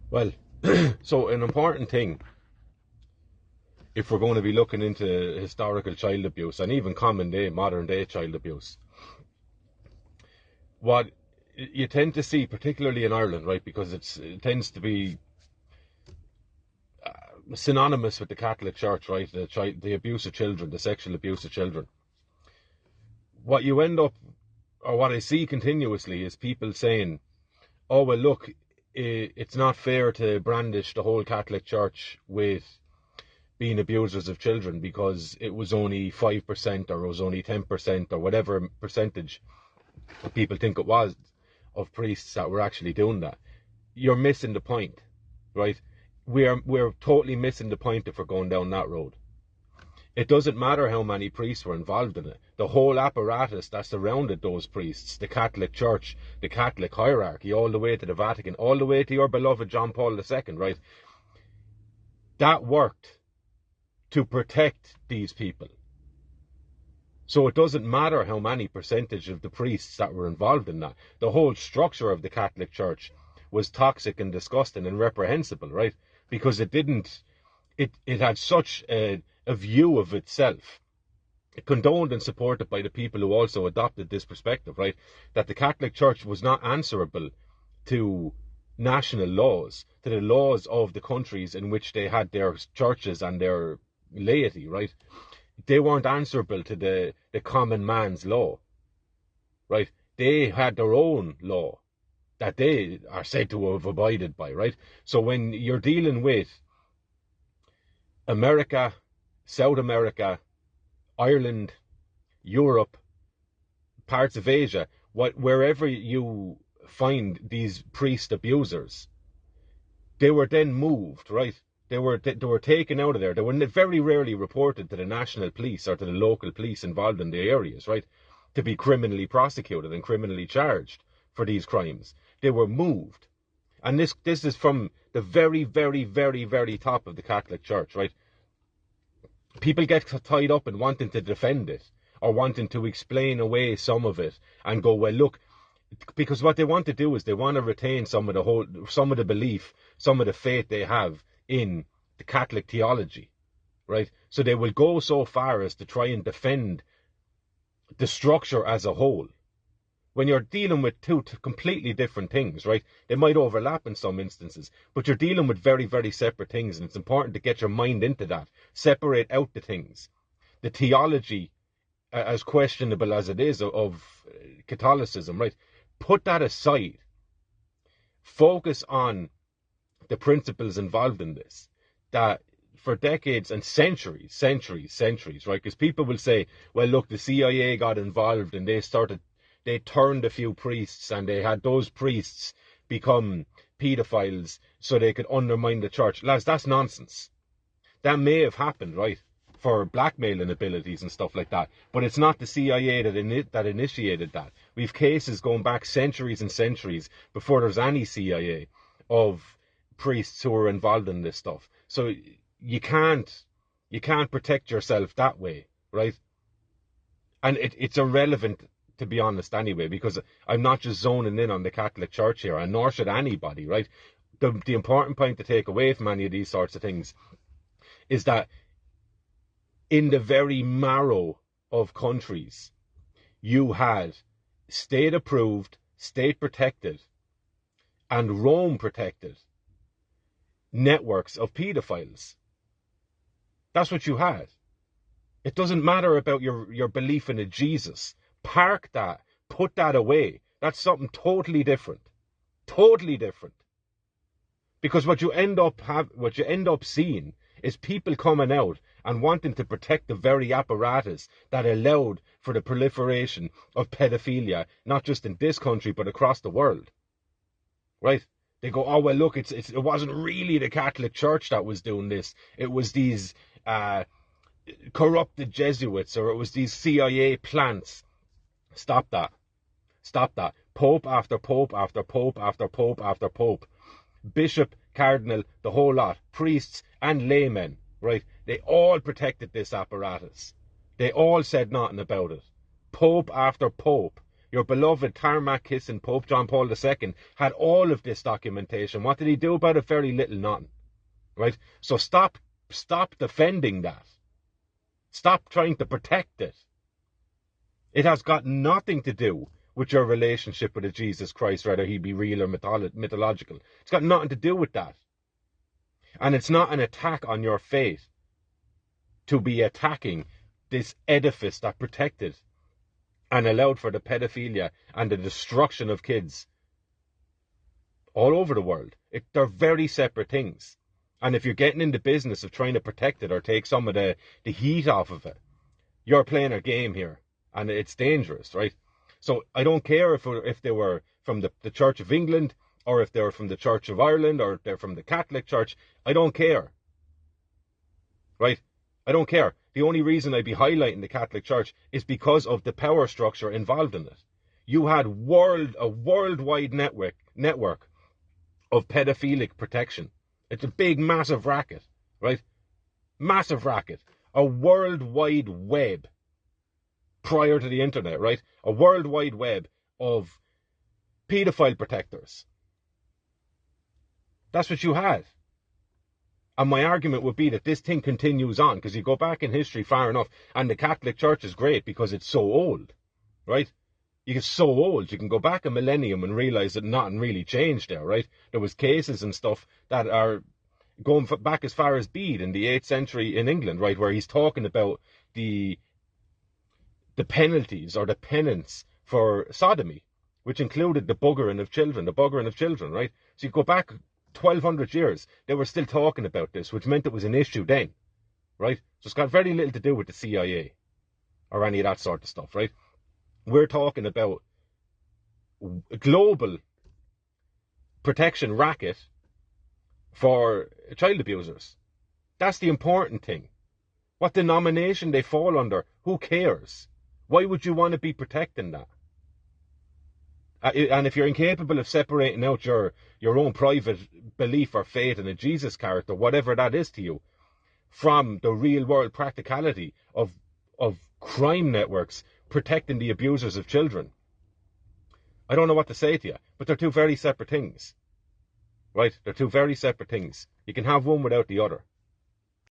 Well, so an important thing, if we're going to be looking into historical child abuse and even common day, modern day child abuse, what you tend to see, particularly in Ireland, right, because it tends to be synonymous with the Catholic Church, right, the abuse of children, the sexual abuse of children. What you end up, or what I see continuously, is people saying, oh, well, look, it's not fair to brandish the whole Catholic Church with being abusers of children because it was only 5% or it was only 10% or whatever percentage people think it was of priests that were actually doing that. You're missing the point, right? We're totally missing the point if we're going down that road. It doesn't matter how many priests were involved in it. The whole apparatus that surrounded those priests, the Catholic Church, the Catholic hierarchy, all the way to the Vatican, all the way to your beloved John Paul II, right? That worked to protect these people. So it doesn't matter how many percentage of the priests that were involved in that. The whole structure of the Catholic Church was toxic and disgusting and reprehensible, right? Because it had such a view of itself, condoned and supported by the people who also adopted this perspective, right? That the Catholic Church was not answerable to national laws, to the laws of the countries in which they had their churches and their laity, right? They weren't answerable to the common man's law, right? They had their own law that they are said to have abided by, right? So when you're dealing with America, South America, Ireland, Europe, parts of Asia, wherever you find these priest abusers, they were then moved, right? They were taken out of there. They were very rarely reported to the national police or to the local police involved in the areas, right? To be criminally prosecuted and criminally charged for these crimes. They were moved. And this is from the very, very, very, very top of the Catholic Church, right? People get tied up in wanting to defend it or wanting to explain away some of it and go, well, look, because what they want to do is they want to retain some of the belief, some of the faith they have in the Catholic theology, right? So they will go so far as to try and defend the structure as a whole. When you're dealing with two completely different things, right? They might overlap in some instances, but you're dealing with very, very separate things, and it's important to get your mind into that. Separate out the things. The theology, as questionable as it is, of Catholicism, right? Put that aside. Focus on the principles involved in this, that for decades and centuries, right? Because people will say, well, look, the CIA got involved and they turned a few priests and they had those priests become pedophiles so they could undermine the church. Lads, that's nonsense. That may have happened, right, for blackmailing abilities and stuff like that, but it's not the CIA that initiated that. We've cases going back centuries and centuries before there's any CIA of priests who are involved in this stuff. So you can't protect yourself that way, right? And it's irrelevant, to be honest, anyway, because I'm not just zoning in on the Catholic Church here, and nor should anybody, right? The important point to take away from any of these sorts of things is that in the very marrow of countries, you had state-approved, state-protected, and Rome-protected networks of paedophiles. That's what you had. It doesn't matter about your belief in a Jesus. Park that. Put that away. That's something totally different. Totally different. Because what you end up seeing is people coming out and wanting to protect the very apparatus that allowed for the proliferation of pedophilia, not just in this country, but across the world. Right? They go, oh, well, look, it wasn't really the Catholic Church that was doing this. It was these corrupted Jesuits, or it was these CIA plants. Stop that. Stop that. Pope after Pope after Pope after Pope after Pope. Bishop, Cardinal, the whole lot. Priests and laymen, right? They all protected this apparatus. They all said nothing about it. Pope after Pope Your beloved tarmac-kissing Pope John Paul II had all of this documentation. What did he do about it? Very little, nothing. Right? So stop defending that. Stop trying to protect it. It has got nothing to do with your relationship with a Jesus Christ, whether he be real or mythological. It's got nothing to do with that. And it's not an attack on your faith to be attacking this edifice that protected and allowed for the pedophilia and the destruction of kids all over the world. They're very separate things. And if you're getting in the business of trying to protect it or take some of the heat off of it, you're playing a game here. And it's dangerous, right? So I don't care if they were from the Church of England or if they're from the Church of Ireland or if they're from the Catholic Church. I don't care. Right? I don't care. The only reason I'd be highlighting the Catholic Church is because of the power structure involved in it. You had a worldwide network of pedophilic protection. It's a big, massive racket, right? Massive racket. A worldwide web prior to the internet, right? A worldwide web of paedophile protectors. That's what you had. And my argument would be that this thing continues on, because you go back in history far enough, and the Catholic Church is great because it's so old, right? It's so old, you can go back a millennium and realise that nothing really changed there, right? There was cases and stuff that are going back as far as Bede in the 8th century in England, right, where he's talking about the penalties or the penance for sodomy, which included the buggering of children, right? So you go back 1,200 years, they were still talking about this, which meant it was an issue then, right? So it's got very little to do with the CIA or any of that sort of stuff, right? We're talking about a global protection racket for child abusers. That's the important thing. What denomination they fall under, who cares? Why would you want to be protecting that? And if you're incapable of separating out your own private belief or faith in a Jesus character, whatever that is to you, from the real world practicality of crime networks protecting the abusers of children, I don't know what to say to you. But they're two very separate things. Right? They're two very separate things. You can have one without the other.